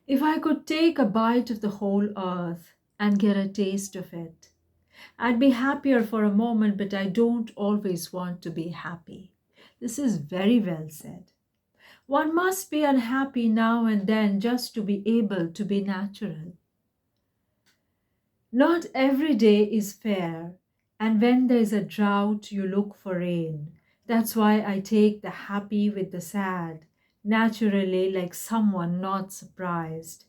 If I could take a bite of the whole earth and get a taste of it, I'd be happier for a moment, but I don't always want to be happy. This is very well said. One must be unhappy now and then just to be able to be natural. Not every day is fair, and when there is a drought, you look for rain. That's why I take the happy with the sad, naturally, like someone not surprised.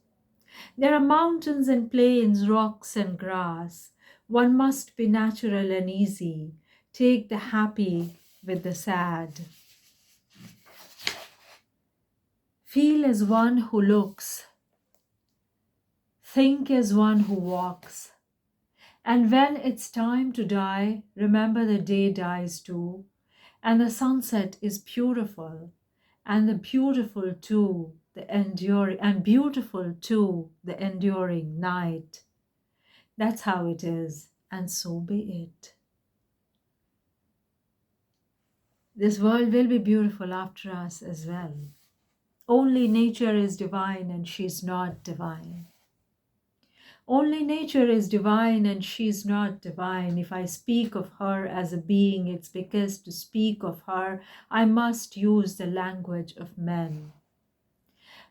There are mountains and plains, rocks and grass. One must be natural and easy. Take the happy with the sad. Feel as one who looks. Think as one who walks. And when it's time to die, remember the day dies too. And the sunset is beautiful. And the beautiful too, the enduring, and beautiful too, the enduring night. That's how it is, and so be it. This world will be beautiful after us as well. Only nature is divine and she's not divine. Only nature is divine and she's not divine. If I speak of her as a being, it's because to speak of her, I must use the language of men,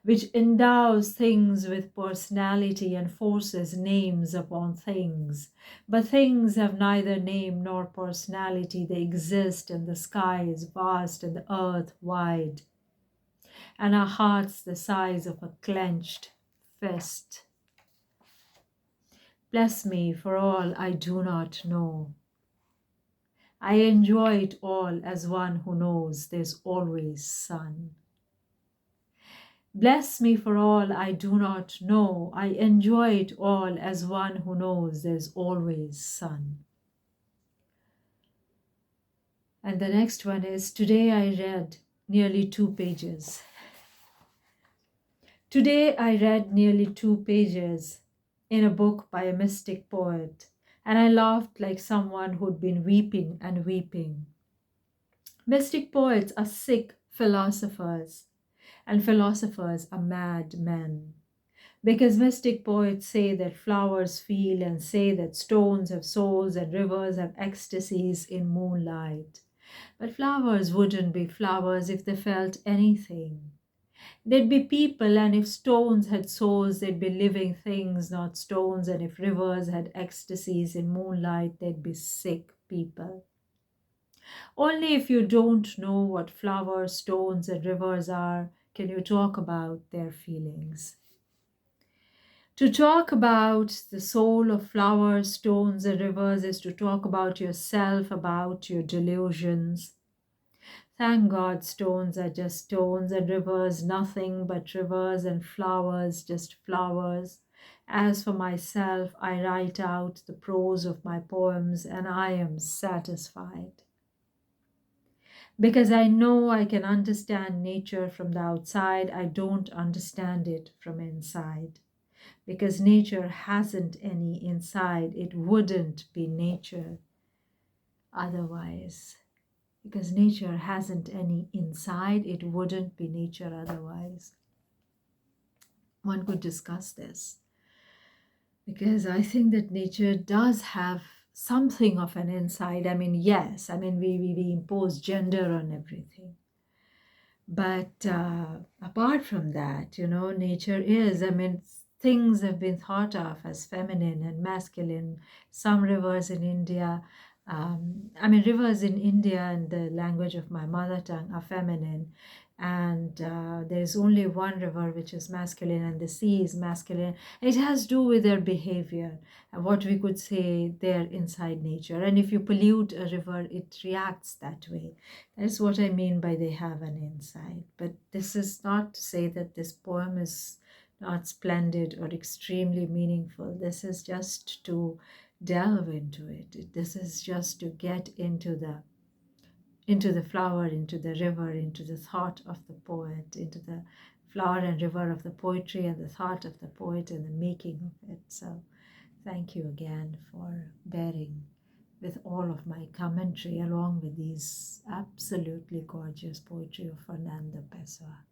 which endows things with personality and forces names upon things. But things have neither name nor personality. They exist, and the sky is vast and the earth wide, and our hearts the size of a clenched fist. Bless me for all I do not know. I enjoy it all as one who knows there's always sun. Bless me for all I do not know. I enjoy it all as one who knows there's always sun. And the next one is, today I read nearly 2 pages. Today I read nearly 2 pages in a book by a mystic poet, and I laughed like someone who'd been weeping and weeping. Mystic poets are sick philosophers, and philosophers are mad men. Because mystic poets say that flowers feel and say that stones have souls and rivers have ecstasies in moonlight. But flowers wouldn't be flowers if they felt anything. They'd be people, and if stones had souls, they'd be living things, not stones. And if rivers had ecstasies in moonlight, they'd be sick people. Only if you don't know what flowers, stones, and rivers are, can you talk about their feelings. To talk about the soul of flowers, stones, and rivers is to talk about yourself, about your delusions. Thank God stones are just stones and rivers nothing but rivers and flowers just flowers. As for myself, I write out the prose of my poems and I am satisfied. Because I know I can understand nature from the outside, I don't understand it from inside. Because nature hasn't any inside, it wouldn't be nature otherwise. Because nature hasn't any inside, it wouldn't be nature otherwise. One could discuss this because I think that nature does have something of an inside. I mean, yes, I mean, we impose gender on everything. But apart from that, nature is, I mean, things have been thought of as feminine and masculine. Some rivers in India, rivers in India in the language of my mother tongue are feminine. And there's only one river which is masculine, and the sea is masculine. It has to do with their behavior, and what we could say their inside nature. And if you pollute a river, it reacts that way. That's what I mean by they have an inside. But this is not to say that this poem is not splendid or extremely meaningful. This is just to delve into it. This is just to get into the flower, into the river, into the thought of the poet, into the flower and river of the poetry and the thought of the poet and the making of it. So thank you again for bearing with all of my commentary along with these absolutely gorgeous poetry of Fernando Pessoa.